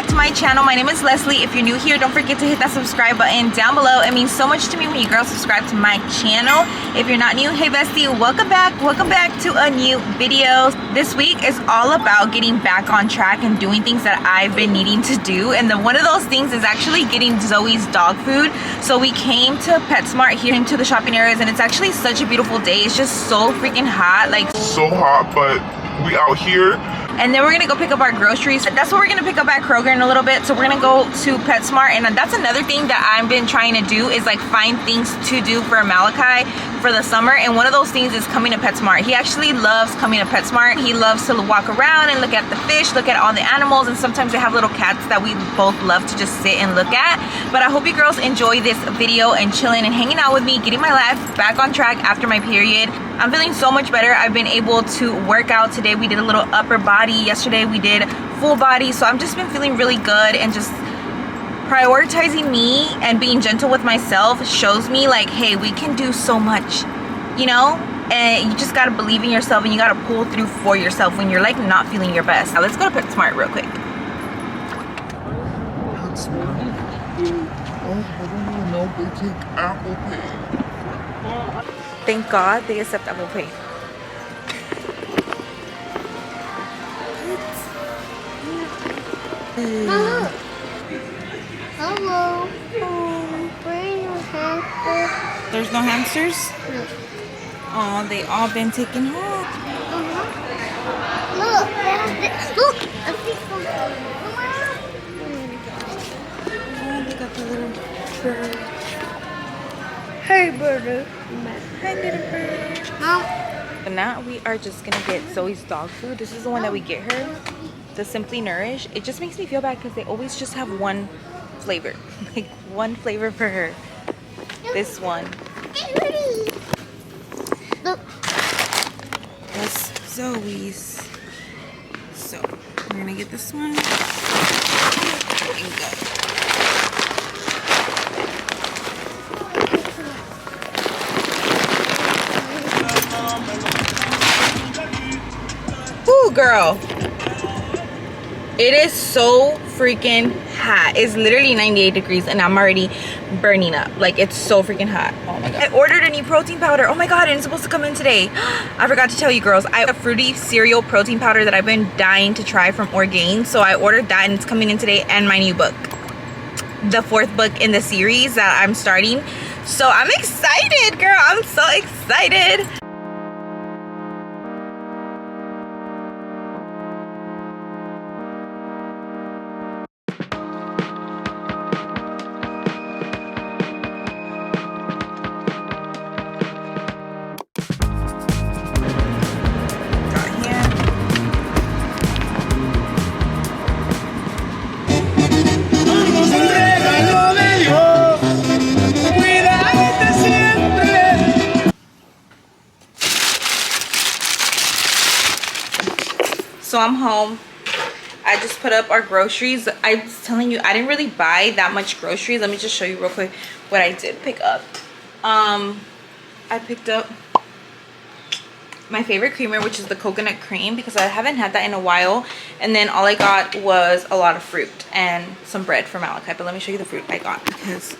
to my channel. My name is Leslie. If you're new here, don't forget to hit that subscribe button down below. It means so much to me when you girls subscribe to my channel. If you're not new, hey bestie, welcome back to a new video. This week is all about getting back on track and doing things that I've been needing to do, and one of those things is actually getting Zoe's dog food. So we came to PetSmart here into the shopping areas, and it's actually such a beautiful day. It's just so freaking hot, like so hot, but we out here. And then we're gonna go pick up our groceries. That's what we're gonna pick up at Kroger in a little bit. So we're gonna go to PetSmart, and that's another thing that I've been trying to do is like find things to do for Malachi for the summer. And one of those things is coming to PetSmart. He actually loves coming to PetSmart. He loves to walk around and look at the fish, look at all the animals, and sometimes they have little cats that we both love to just sit and look at. But I hope you girls enjoy this video and chilling and hanging out with me, getting my life back on track after my period. I'm feeling so much better. I've been able to work out today. We did a little upper body. Yesterday we did full body. So I've just been feeling really good, and just prioritizing me and being gentle with myself shows me like, hey, we can do so much, you know? And you just gotta believe in yourself, and you gotta pull through for yourself when you're like not feeling your best. Now let's go to PetSmart real quick. PetSmart. Oh, I don't even know if they take Apple Pay. Thank God they accept Apple Pay. Hello. Hello. Where are your hamsters? There's no hamsters? No. Oh, they all been taken home. Look, look. A people. Oh, they got the little bird. Hey, bird. Hi, little bird. Mom. And now we are just gonna get Zoe's dog food. This is the one that we get her, the Simply Nourish. It just makes me feel bad because they always just have one flavor, like one flavor for her. This one. Look. That's Zoe's. So we're gonna get this one. And go. Ooh, girl. It is so freaking hot. It's literally 98 degrees and I'm already burning up. Like, it's so freaking hot. Oh my God. I ordered a new protein powder. Oh my God, and it's supposed to come in today. I forgot to tell you girls, I have a fruity cereal protein powder that I've been dying to try from Orgain. So I ordered that and it's coming in today, and my new book. The 4th book in the series that I'm starting. So I'm excited, girl. I'm so excited. So I'm home. I just put up our groceries. I was telling you, I didn't really buy that much groceries. Let me just show you real quick what I did pick up. I picked up my favorite creamer, which is the coconut cream, because I haven't had that in a while. And then all I got was a lot of fruit and some bread for Malachi. But let me show you the fruit I got, because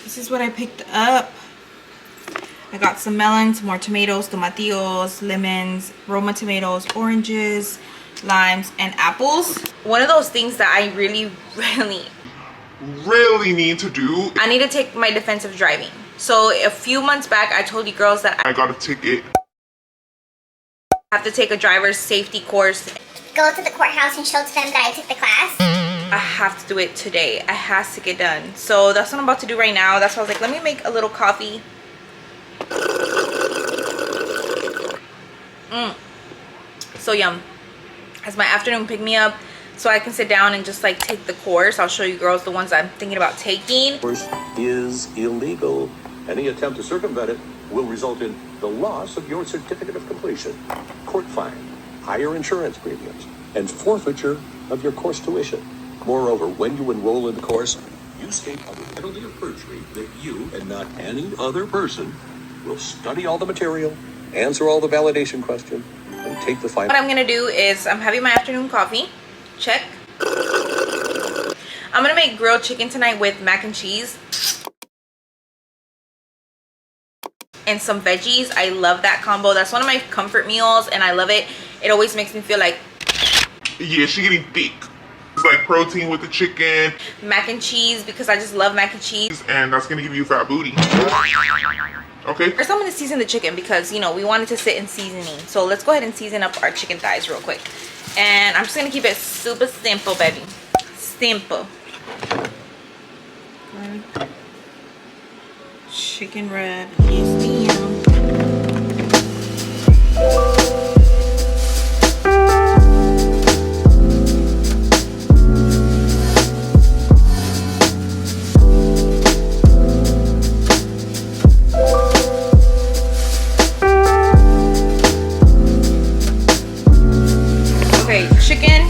this is what I picked up. I got some melons, more tomatoes, tomatillos, lemons, Roma tomatoes, oranges, limes, and apples. One of those things that I really need to do. I need to take my defensive driving. So a few months back, I told you girls that I got a ticket. I have to take a driver's safety course. Go to the courthouse and show to them that I took the class. I have to do it today. It has to get done. So that's what I'm about to do right now. That's why I was like, let me make a little coffee. So yum. As my afternoon pick me up, so I can sit down and just like take the course. I'll show you girls the ones I'm thinking about taking. Course is illegal. Any attempt to circumvent it will result in the loss of your certificate of completion, court fine, higher insurance premiums, and forfeiture of your course tuition. Moreover, when you enroll in the course, you state under penalty of perjury that you and not any other person will study all the material, answer all the validation questions, and take the final. What I'm gonna do is I'm having my afternoon coffee. Check. I'm gonna make grilled chicken tonight with mac and cheese and some veggies. I love that combo. That's one of my comfort meals and I love it. It always makes me feel like, yeah, she's getting thick. It's like protein with the chicken. Mac and cheese, because I just love mac and cheese. And that's gonna give you a fat booty. Okay. First I'm gonna season the chicken because, you know, we want it to sit in seasoning. So let's go ahead and season up our chicken thighs real quick. And I'm just gonna keep it super simple, baby. Simple. Chicken wrap. Yes, ma'am. Okay, chicken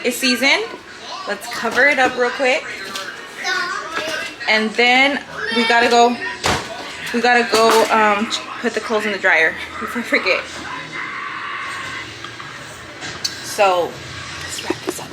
is seasoned. Let's cover it up real quick. And then we gotta go put the clothes in the dryer before I forget. So let's wrap this up.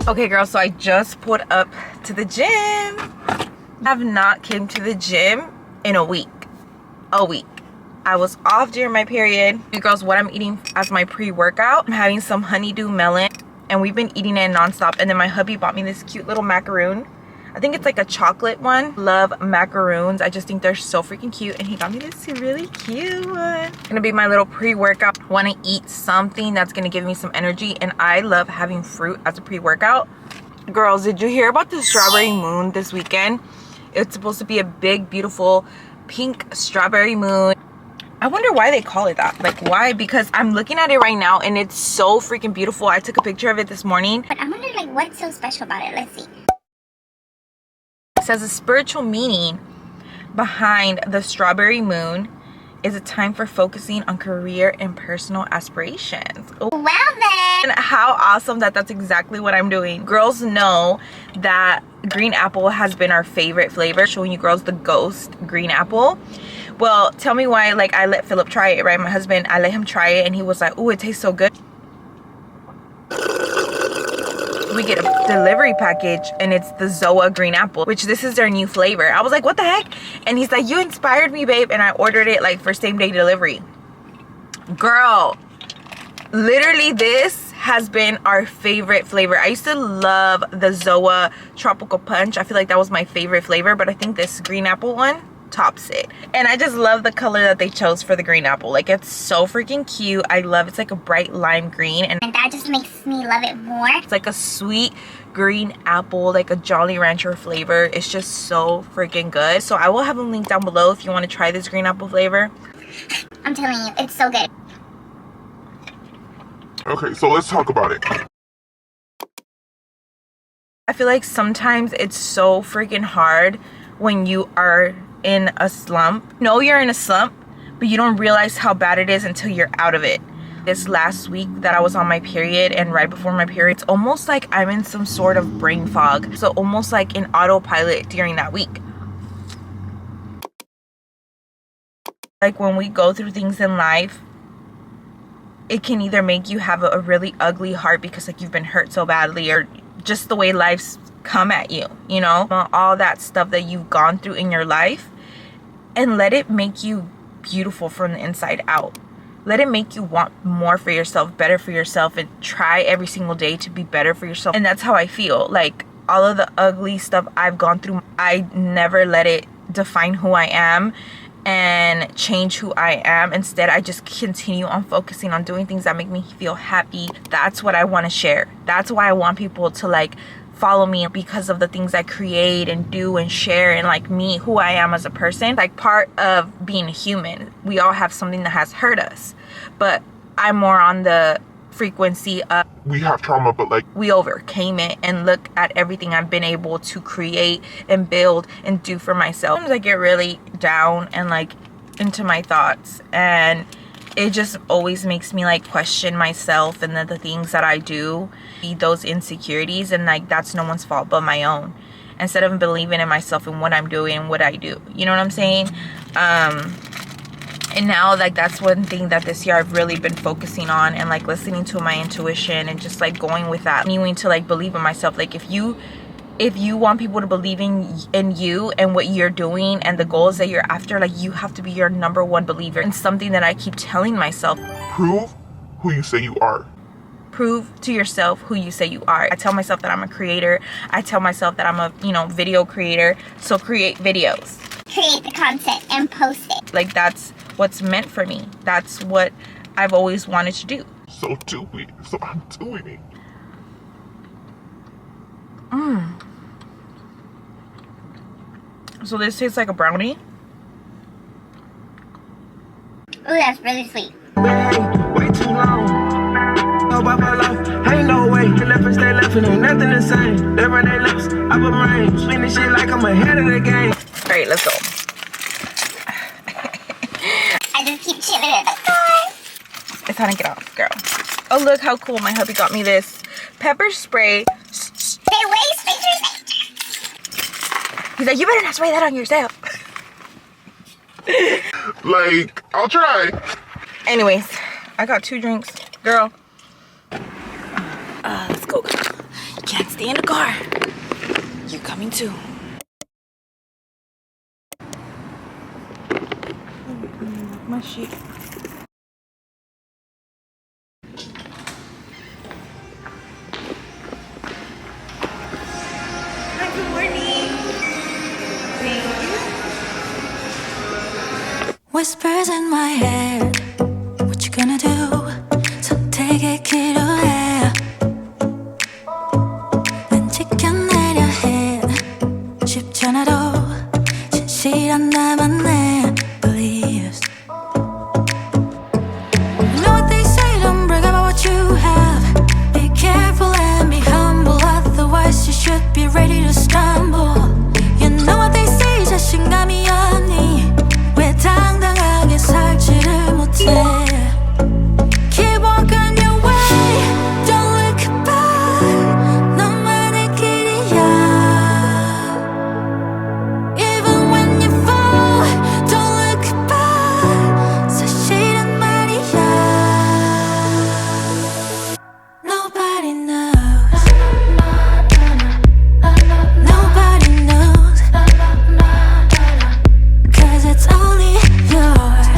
Okay girl, so I just pulled up to the gym. I have not came to the gym in a week. I was off during my period. You girls, what I'm eating as my pre-workout, I'm having some honeydew melon and we've been eating it nonstop. And then my hubby bought me this cute little macaroon. I think it's like a chocolate one. Love macaroons. I just think they're so freaking cute. And he got me this really cute one. Gonna be my little pre-workout. Want to eat something that's gonna give me some energy, and I love having fruit as a pre-workout. Girls, did you hear about the strawberry moon this weekend? It's supposed to be a big, beautiful pink strawberry moon. I wonder why they call it that. Like, why? Because I'm looking at it right now and it's so freaking beautiful. I took a picture of it this morning. But I wonder, like, what's so special about it? Let's see. It says a spiritual meaning behind the strawberry moon is a time for focusing on career and personal aspirations. Oh. Well then. And how awesome that that's exactly what I'm doing. Girls know that green apple has been our favorite flavor. Showing you girls the ghost green apple. Well, tell me why. Like, I let Philip try it, right? My husband, I let him try it and he was like, oh, it tastes so good. We get a delivery package and it's the Zoa green apple, which this is their new flavor. I was like, what the heck? And he's like, you inspired me, babe. And I ordered it like for same day delivery. Girl, literally this has been our favorite flavor. I used to love the Zoa tropical punch. I feel like that was my favorite flavor, but I think this green apple one tops it. And I just love the color that they chose for the green apple. Like, it's so freaking cute. I love it's like a bright lime green, and that just makes me love it more. it's like a sweet green apple, like a Jolly Rancher flavor. It's just so freaking good. So I will have a link down below if you want to try this green apple flavor. I'm telling you, it's so good. Okay, so let's talk about it. I feel like sometimes it's so freaking hard when you are in a slump. No, you're in a slump, but you don't realize how bad it is until you're out of it. This last week that I was on my period and right before my period, it's almost like I'm in some sort of brain fog. So almost like in autopilot during that week. Like, when we go through things in life, it can either make you have a really ugly heart because like you've been hurt so badly, or just the way life's come at you, you know, all that stuff that you've gone through in your life, and let it make you beautiful from the inside out. Let it make you want more for yourself, better for yourself, and try every single day to be better for yourself. And that's how I feel. Like, all of the ugly stuff I've gone through, I never let it define who I am and change who I am. Instead, I just continue on focusing on doing things that make me feel happy. That's what I want to share. That's why I want people to like follow me, because of the things I create and do and share, and like me, who I am as a person. Like, part of being human, we all have something that has hurt us, but I'm more on the frequency of We have trauma, but like, we overcame it, and look at everything I've been able to create and build and do for myself. Sometimes I get really down and like into my thoughts, and it just always makes me like question myself and the things that I do, those insecurities, and like that's no one's fault but my own. Instead of believing in myself and what I'm doing and what I do, you know what I'm saying? And now, like, that's one thing that this year I've really been focusing on, and like listening to my intuition and just like going with that, continuing to like believe in myself. Like, if you want people to believe in you and what you're doing and the goals that you're after, like, you have to be your #1 believer. And something that I keep telling myself: prove who you say you are. Prove to yourself who you say you are. I tell myself that I'm a creator. I tell myself that I'm a, you know, video creator. So create videos. Create the content and post it. Like, that's what's meant for me. That's what I've always wanted to do. So do it. So I'm doing it. So this tastes like a brownie. Ooh, that's really sweet. Way too long. About my life, ain't no way. You left and stay left and ain't nothing the same. They run their lips, I put mine. Spinning shit like I'm ahead of the game. Alright, let's go. I just keep chilling in the car. It's time to get off, girl. Oh, look how cool. My hubby got me this pepper spray. Stay away, Spencer. He's like, you better not spray that on yourself. Like, I'll try. Anyways, I got 2 drinks. Girl. Let's go, girl. You can't stay in the car. You're coming too. My shit. Hi, good morning. Whispers in my head. What you gonna do? 선택의 기로에 난 지켜내려 해. 쉽지 않아도 진실한 나만의 beliefs. You know what they say, don't brag about what you have. Be careful and be humble, otherwise you should be ready to stumble. You know what they say, 자신감이 없니? 왜 당당하게 살지를 못해? Keep walking your way, don't look back. 너만의 길이야. Even when you fall, don't look back. 사실은 말이야. Nobody knows. Nobody knows. 'Cause it's only yours.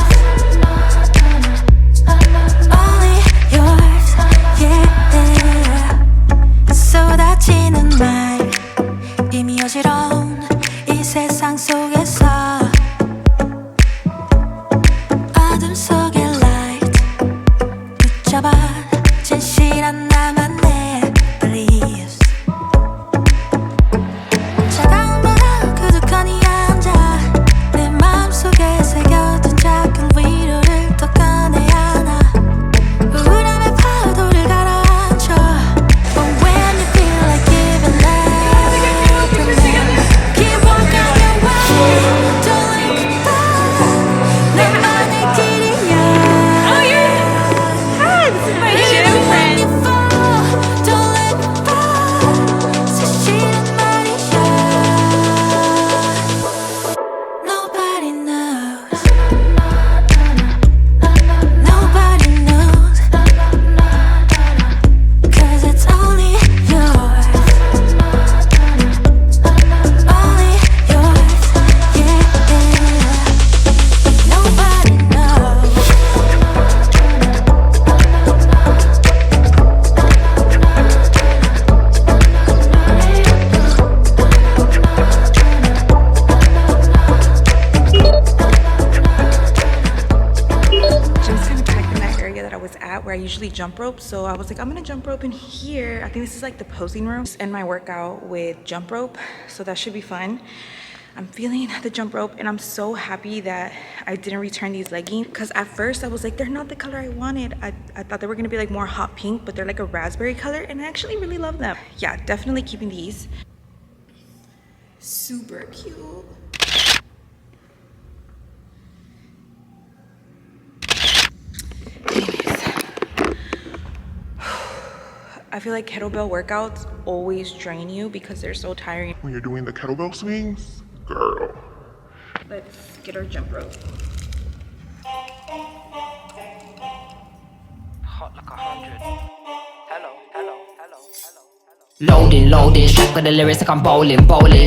Only yours, yeah. 쏟아지는 말 이미 어지러운 이 세상 속에서 어둠 속의 light 붙잡아 진실한 나만의 beliefs. 차가운 바람 그득하니 앉아 내 마음속에 새겨둔 작은 위로를 더 꺼내야 하나. 우울함의 파도를 가라앉혀. But when you feel like giving up, keep walking your way, don't look back. 너만의 길이야. Oh, hi, this is my gym Even when friend. you fall, don't look back. 사실은 말이야. Nobody knows. Nobody knows. 'Cause it's only yours. Only yours, yeah. Nobody knows. Just kind of packed in that area that I was at where I usually jump rope. So I was like, I'm gonna jump rope in here. I think this is like the posing room. Just end my workout with jump rope. So that should be fun. I'm feeling the jump rope and I'm so happy that I didn't return these leggings, because at first I was like, they're not the color I wanted. I thought they were gonna be like more hot pink, but they're like a raspberry color and I actually really love them. Yeah, definitely keeping these. Super cute. I feel like kettlebell workouts always drain you because they're so tiring. When you're doing the kettlebell swings, girl. Let's get our jump rope. Hot like 100. Hello, hello, hello, hello. Loading, strapped with the lyrics like I'm bowling.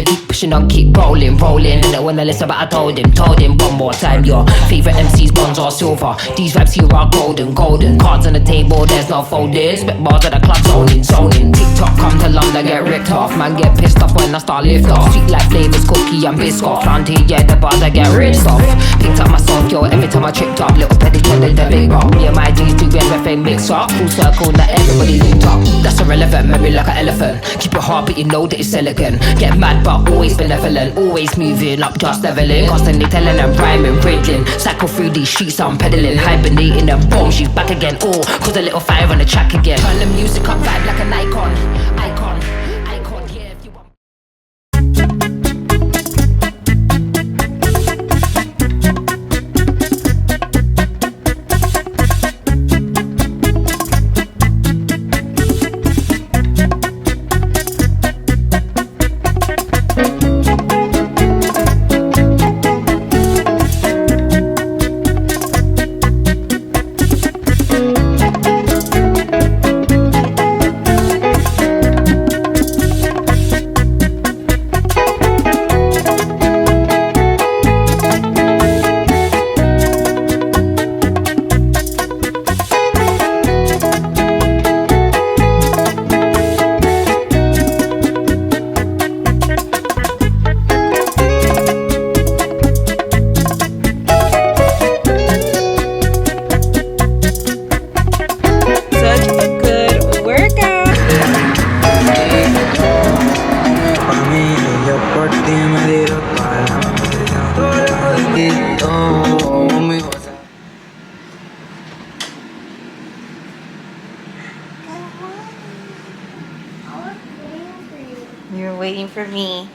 Keep pushing on, keep rolling. And when I listen, but I told him one more time. Your favorite MCs, bronze or silver. These raps here are golden. Cards on the table, there's no folders. Spit bars at the club, zoning. TikTok come to London, get ripped off. Man get pissed off when I start lift off. Sweet like flavors, cookie and biscuit. Planty, yeah, the bars I get ripped off. Picked up myself, yo, every time I tripped up. Little petty trended the big rock. Me and my G's do everything mix up. Full circle, now everybody linked up. That's irrelevant, memory like an elephant. Keep your heart, but you know that it's elegant. Get mad, but always benevolent. Always moving up, just leveling. Constantly telling them rhyming, riddling. Cycle through these streets, I'm pedaling. Hibernating and boom, she's back again. Oh, cause a little fire on the track again. Turn the music up, vibe like an icon, yeah, if you want. waiting for me.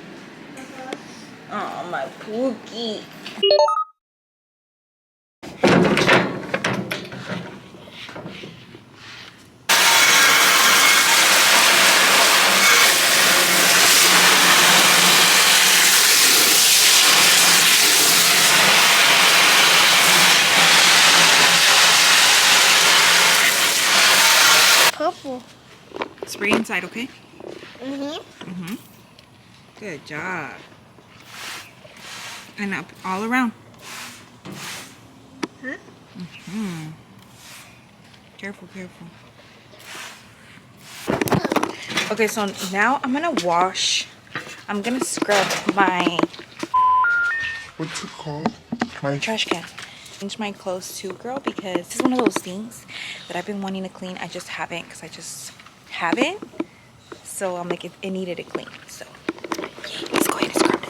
Oh, my Pookie. Purple. Spray inside, okay? Mm-hmm. Good job. And up all around. Careful, careful. Okay, so now I'm gonna wash. I'm gonna scrub my What's it called? My trash can. Change my clothes too, girl, because this is one of those things that I've been wanting to clean. I just haven't, because I just haven't. So I'm like, it needed to clean. So yeah, let's go ahead and scrub it.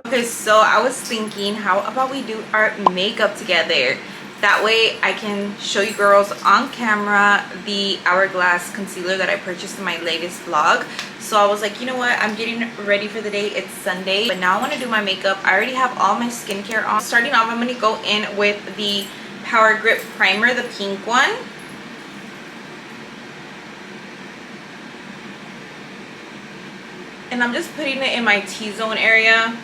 Okay, so I was thinking, how about we do our makeup together? That way I can show you girls on camera the Hourglass concealer that I purchased in my latest vlog. So I was like, you know what, I'm getting ready for the day. It's Sunday, but now I want to do my makeup. I already have all my skincare on. Starting off, I'm going to go in with the Power Grip Primer, the pink one. And I'm just putting it in my T-zone area.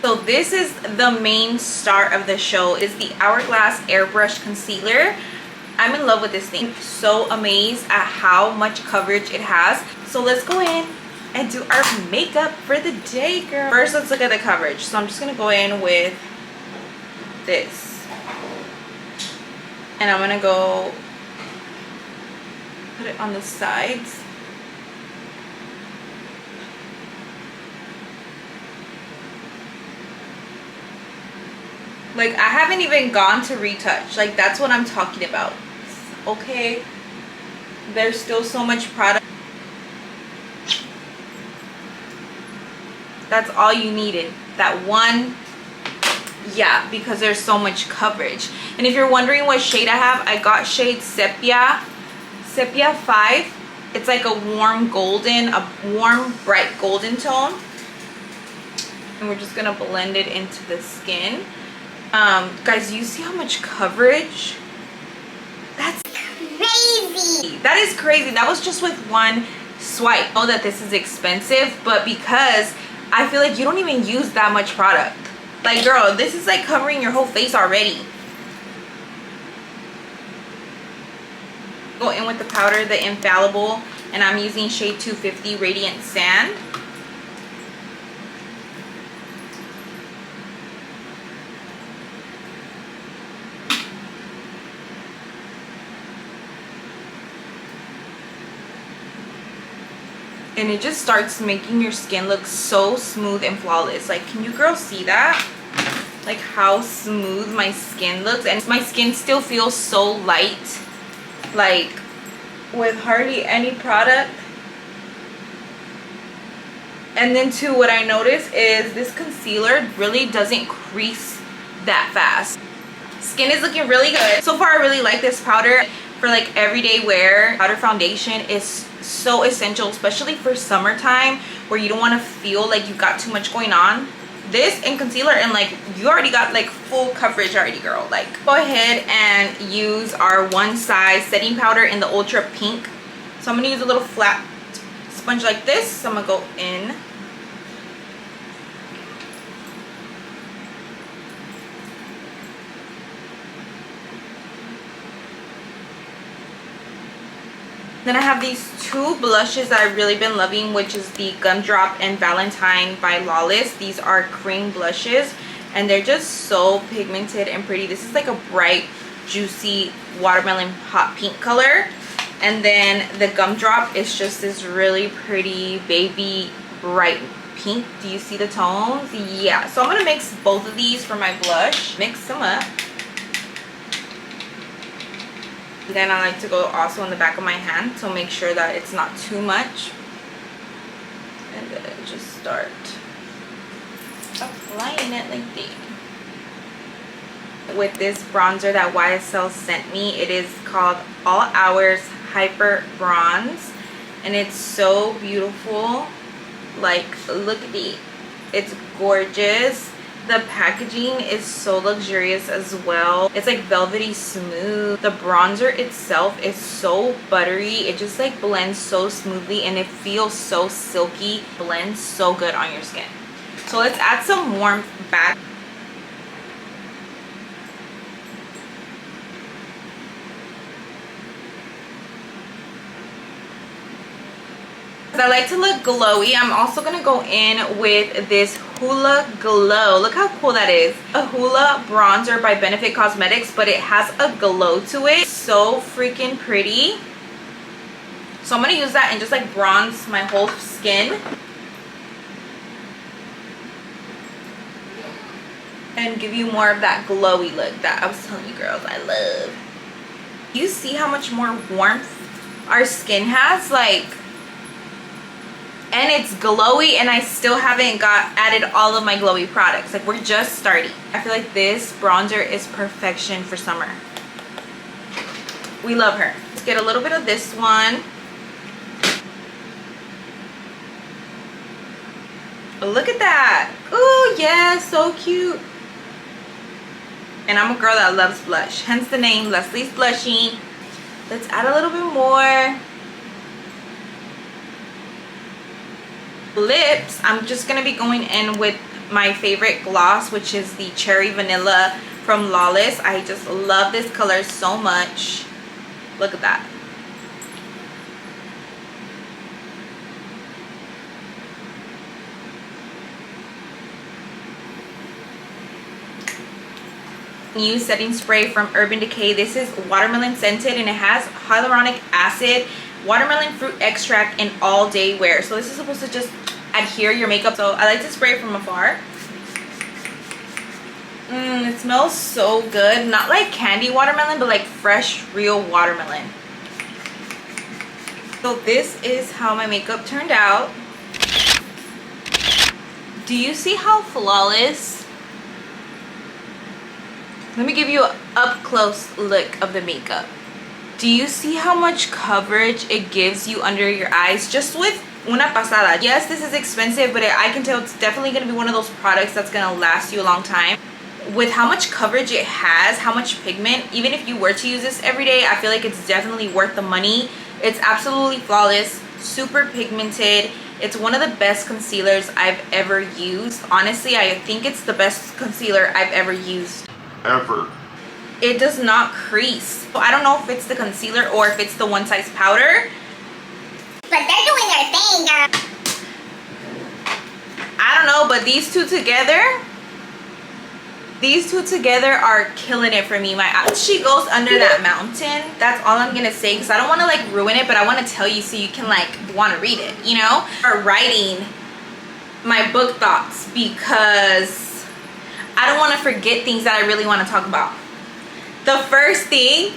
So this is the main star of the show. It is the Hourglass Airbrush Concealer. I'm in love with this thing. So amazed at how much coverage it has. So let's go in and do our makeup for the day, girl. First, let's look at the coverage. So I'm just gonna go in with this. And I'm gonna go put it on the sides. Like, I haven't even gone to retouch. Like, that's what I'm talking about. Okay, there's still so much product. That's all you needed. That one, yeah, because there's so much coverage. And if you're wondering what shade I have, I got shade Sepia 5. It's like a warm golden, a warm bright golden tone. And we're just gonna blend it into the skin. Guys, you see how much coverage? That's crazy. That is crazy. That was just with one swipe. I know that this is expensive, but because I feel like you don't even use that much product. Like, girl, this is like covering your whole face already. Go in with the powder, the Infallible, and I'm using shade 250 Radiant Sand. And it just starts making your skin look so smooth and flawless. Like, can you girls see that? Like how smooth my skin looks, and my skin still feels so light, like with hardly any product. And then too, what I noticed is this concealer really doesn't crease that fast. Skin is looking really good. So far, I really like this powder for like everyday wear. Powder foundation is so essential, especially for summertime where you don't want to feel like you got too much going on. This and concealer, and like you already got like full coverage already, girl. Like, go ahead and use our One Size setting powder in the Ultra Pink. So I'm gonna use a little flat sponge like this. So I'm gonna go in. Then I have these two blushes that I've really been loving, which is the Gumdrop and Valentine by Lawless. These are cream blushes, and they're just so pigmented and pretty. This is like a bright, juicy watermelon hot pink color, and then the gumdrop is just this really pretty baby bright pink. Do you see the tones? Yeah, so I'm gonna mix both of these for my blush. Mix them up. Then I like to go also on the back of my hand, so make sure that it's not too much, and then just start applying it like this. With this bronzer that YSL sent me, it is called All Hours Hyper Bronze, and it's so beautiful. Like, look at it, it's gorgeous. The packaging is so luxurious as well. It's like velvety smooth. The bronzer itself is so buttery. It just like blends so smoothly, and it feels so silky. Blends so good on your skin. So let's add some warmth back. I like to look glowy. I'm also gonna go in with this Hula Glow. Look how cool that is. A Hula bronzer by Benefit Cosmetics, but it has a glow to it. So freaking pretty. So I'm gonna use that and just like bronze my whole skin. And give you more of that glowy look that I was telling you girls I love. You see how much more warmth our skin has? Like, and it's glowy, and I still haven't added all of my glowy products. Like, we're just starting. I feel like this bronzer is perfection for summer. We love her. Let's get a little bit of this one. Look at that. Ooh, yeah, so cute. And I'm a girl that loves blush, hence the name Leslie's Blushing. Let's add a little bit more. Lips, I'm just gonna be going in with my favorite gloss, which is the Cherry Vanilla from Lawless. I just love this color so much. Look at that. New setting spray from Urban Decay. This is watermelon scented, and it has hyaluronic acid, watermelon fruit extract, and all day wear. So this is supposed to just adhere your makeup. So I like to spray it from afar. It smells so good. Not like candy watermelon, but like fresh, real watermelon. So this is how my makeup turned out. Do you see how flawless? Let me give you an up close look of the makeup. Do you see how much coverage it gives you under your eyes just with una pasada? Yes, this is expensive, but I can tell it's definitely going to be one of those products that's going to last you a long time. With how much coverage it has, how much pigment, even if you were to use this every day, I feel like it's definitely worth the money. It's absolutely flawless, super pigmented. It's one of the best concealers I've ever used. Honestly, I think it's the best concealer I've ever used. Ever. It does not crease. So I don't know if it's the concealer or if it's the one size powder. But they're doing their thing, girl. I don't know, but these two together are killing it for me. She goes under that mountain. That's all I'm gonna say, because I don't want to like ruin it, but I want to tell you so you can like want to read it, you know, or writing my book thoughts, because I don't want to forget things that I really want to talk about. The first thing,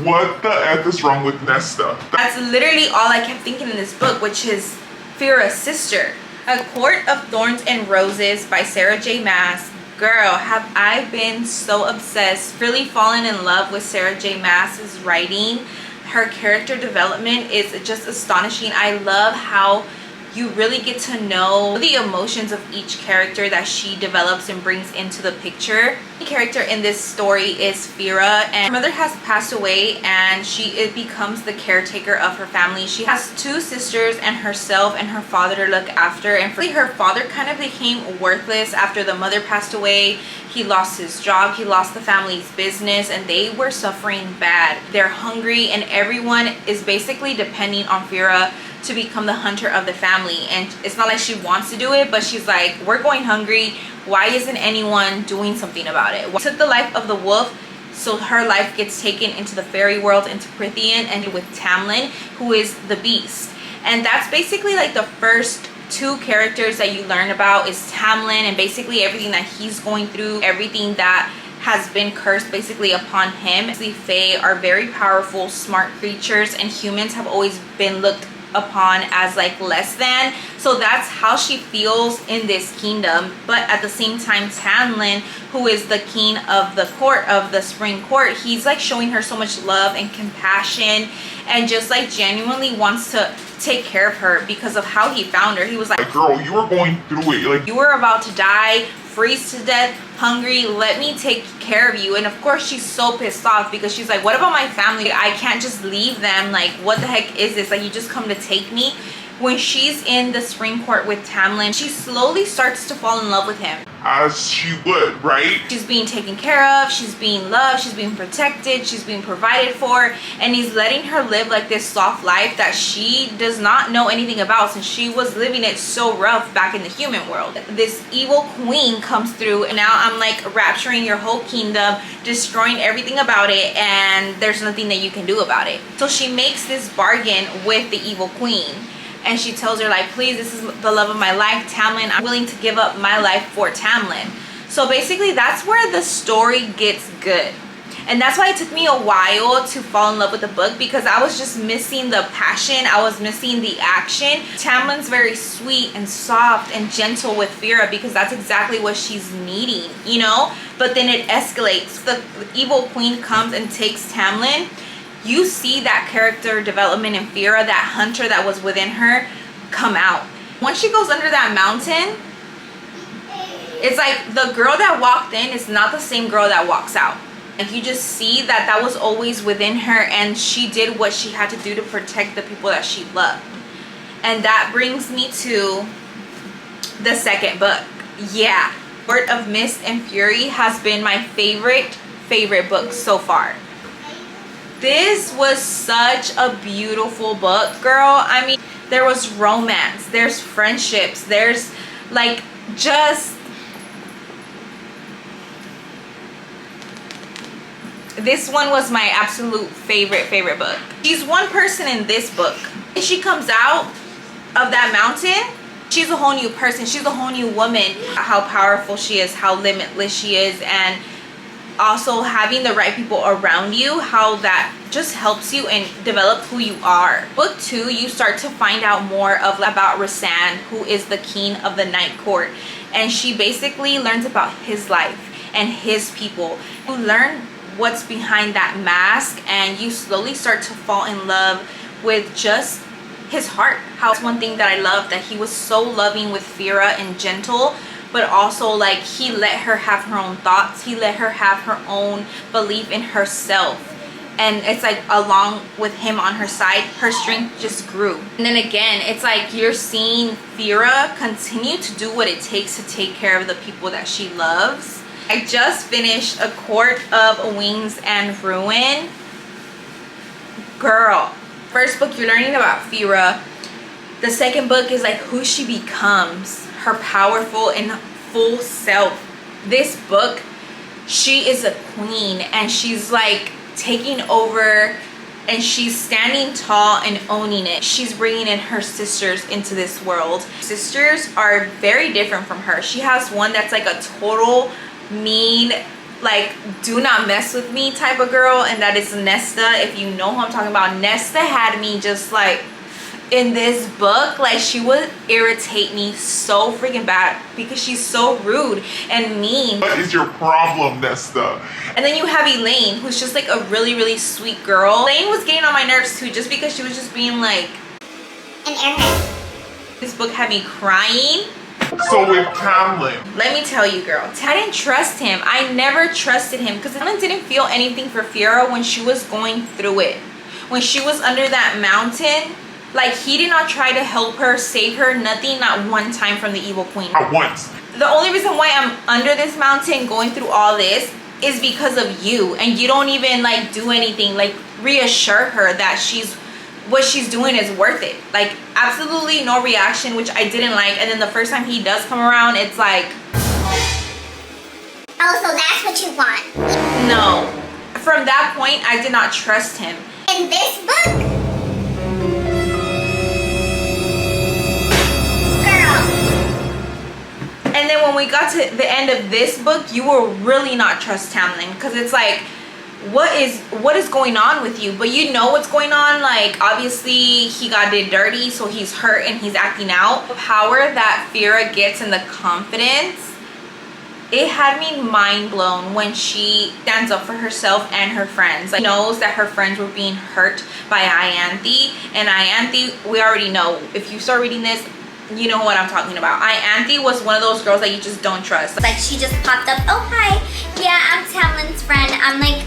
What the F is wrong with Nesta? that's literally all I kept thinking in this book, which is Fira's sister. A Court of Thorns and Roses by Sarah J. Maas. Girl, have I been so obsessed, really fallen in love with Sarah J. Maas's writing. Her character development is just astonishing. I love how you really get to know the emotions of each character that she develops and brings into the picture. The character in this story is Fira, and her mother has passed away, and she becomes the caretaker of her family. She has two sisters and herself and her father to look after, and her father kind of became worthless after the mother passed away. He lost his job, he lost the family's business, and they were suffering bad. They're hungry, and everyone is basically depending on Fira to become the hunter of the family. And it's not like she wants to do it, but she's like, we're going hungry. Why isn't anyone doing something about it? Took the life of the wolf, so her life gets taken into the fairy world, into Prithian, and with Tamlin, who is the beast. And that's basically like the first two characters that you learn about is Tamlin, and basically everything that he's going through, everything that has been cursed basically upon him. The Fae are very powerful, smart creatures, and humans have always been looked upon as like less than. So that's how she feels in this kingdom. But at the same time, Tamlin, who is the king of the court, of the spring court, he's like showing her so much love and compassion, and just like genuinely wants to take care of her because of how he found her. He was like, girl, you were going through it. Like, you were about to die, freeze to death, hungry, let me take care of you. And of course she's so pissed off because she's like, what about my family? I can't just leave them. Like, what the heck is this? Like, you just come to take me? When she's in the spring court with Tamlin, she slowly starts to fall in love with him. as she would, right? She's being taken care of, she's being loved, she's being protected, she's being provided for, and he's letting her live like this soft life that she does not know anything about, since she was living it so rough back in the human world. This evil queen comes through, and now I'm like rapturing your whole kingdom, destroying everything about it, and there's nothing that you can do about it. So she makes this bargain with the evil queen, and she tells her, like, please, this is the love of my life, Tamlin, I'm willing to give up my life for Tamlin. So basically that's where the story gets good. And that's why it took me a while to fall in love with the book, because I was just missing the passion, I was missing the action. Tamlin's very sweet and soft and gentle with Fira, because that's exactly what she's needing, you know? But then it escalates. The evil queen comes and takes Tamlin. You see that character development in Fira, that hunter that was within her, come out. Once she goes under that mountain, it's like the girl that walked in is not the same girl that walks out. Like, you just see that that was always within her, and she did what she had to do to protect the people that she loved. And that brings me to the second book. Yeah, Court of Mist and Fury has been my favorite book so far. This was such a beautiful book, girl. I mean, there was romance, there's friendships, there's like just... This one was my absolute favorite book. She's one person in this book. When she comes out of that mountain, she's a whole new person. She's a whole new woman. How powerful she is, how limitless she is, and also having the right people around you, how that just helps you and develop who you are. Book 2, you start to find out more about Rasan, who is the king of the night court, and she basically learns about his life and his people. You learn what's behind that mask, and you slowly start to fall in love with just his heart. How it's one thing that I love, that he was so loving with Fira and gentle, but also like he let her have her own thoughts, he let her have her own belief in herself. And it's like, along with him on her side, her strength just grew. And then again, it's like you're seeing Fira continue to do what it takes to take care of the people that she loves. I just finished A Court of Wings and Ruin. Girl, first book you're learning about Fira. The second book is like who she becomes, her powerful and full self. This book, she is a queen, and she's like taking over, and she's standing tall and owning it. She's bringing in her sisters into this world. Sisters are very different from her. She has one that's like a total mean, like do not mess with me type of girl, and that is Nesta. If you know who I'm talking about, Nesta had me just like, in this book, like she would irritate me so freaking bad because she's so rude and mean. What is your problem, Nesta? And then you have Elaine, who's just like a really sweet girl. Elaine was getting on my nerves too, just because she was just being like an airhead. This book had me crying. So with Tamlin, let me tell you, girl, I didn't trust him. I never trusted him, because Tamlin didn't feel anything for Fira when she was going through it. When she was under that mountain, like, he did not try to help her, save her, nothing, not one time from the evil queen. not once. The only reason why I'm under this mountain going through all this is because of you, and you don't even like do anything, like reassure her that she's what she's doing is worth it. Like, absolutely no reaction, which I didn't like. And then the first time he does come around, it's like, Oh, so that's what you want. no. From that point, I did not trust him. In this book, girl. And then when we got to the end of this book, you will really not trust Tamlin, because it's like, what is going on with you? But you know what's going on. Like, obviously he got did dirty, so he's hurt and he's acting out. The power that Fira gets and the confidence, it had me mind blown when she stands up for herself and her friends. Like, knows that her friends were being hurt by Ianthe, and Ianthe, we already know, if you start reading this, you know what I'm talking about. Ianthe was one of those girls that you just don't trust. Like, she just popped up, oh hi, yeah, I'm Tamlin's friend, I'm like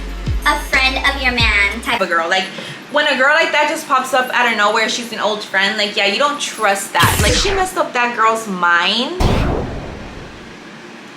a friend of your man type of girl. Like, when a girl like that just pops up out of nowhere, she's an old friend, like, yeah, you don't trust that. Like, she messed up that girl's mind.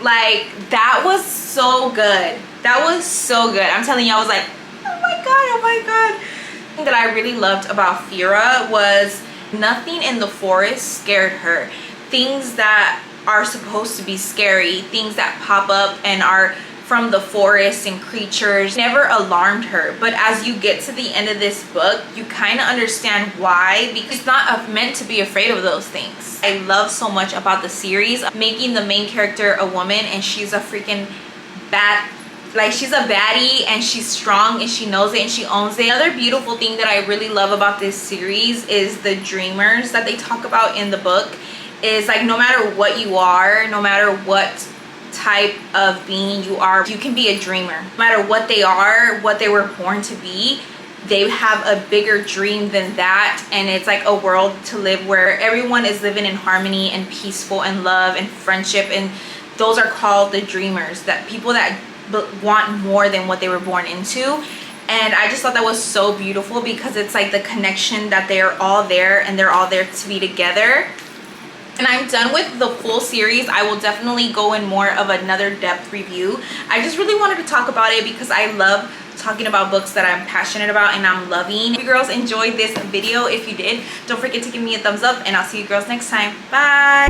Like, that was so good. That was so good. I'm telling you, I was like, oh my god, oh my god. The thing that I really loved about Fira was nothing in the forest scared her. Things that are supposed to be scary, things that pop up and are from the forest and creatures, never alarmed her. But as you get to the end of this book, you kind of understand why, because it's not meant to be afraid of those things. I love so much about the series, making the main character a woman, and she's a freaking bad, like, she's a baddie and she's strong and she knows it and she owns it. Another beautiful thing that I really love about this series is the dreamers that they talk about in the book. Is like, no matter what you are, no matter what type of being you are, you can be a dreamer. No matter what they are, what they were born to be, they have a bigger dream than that. And it's like a world to live where everyone is living in harmony and peaceful and love and friendship, and those are called the dreamers. That people that want more than what they were born into. And I just thought that was so beautiful, because it's like the connection that they're all there and they're all there to be together. And I'm done with the full series. I will definitely go in more of another depth review. I just really wanted to talk about it because I love talking about books that I'm passionate about and I'm loving. If you girls enjoyed this video, if you did, don't forget to give me a thumbs up, and I'll see you girls next time. Bye.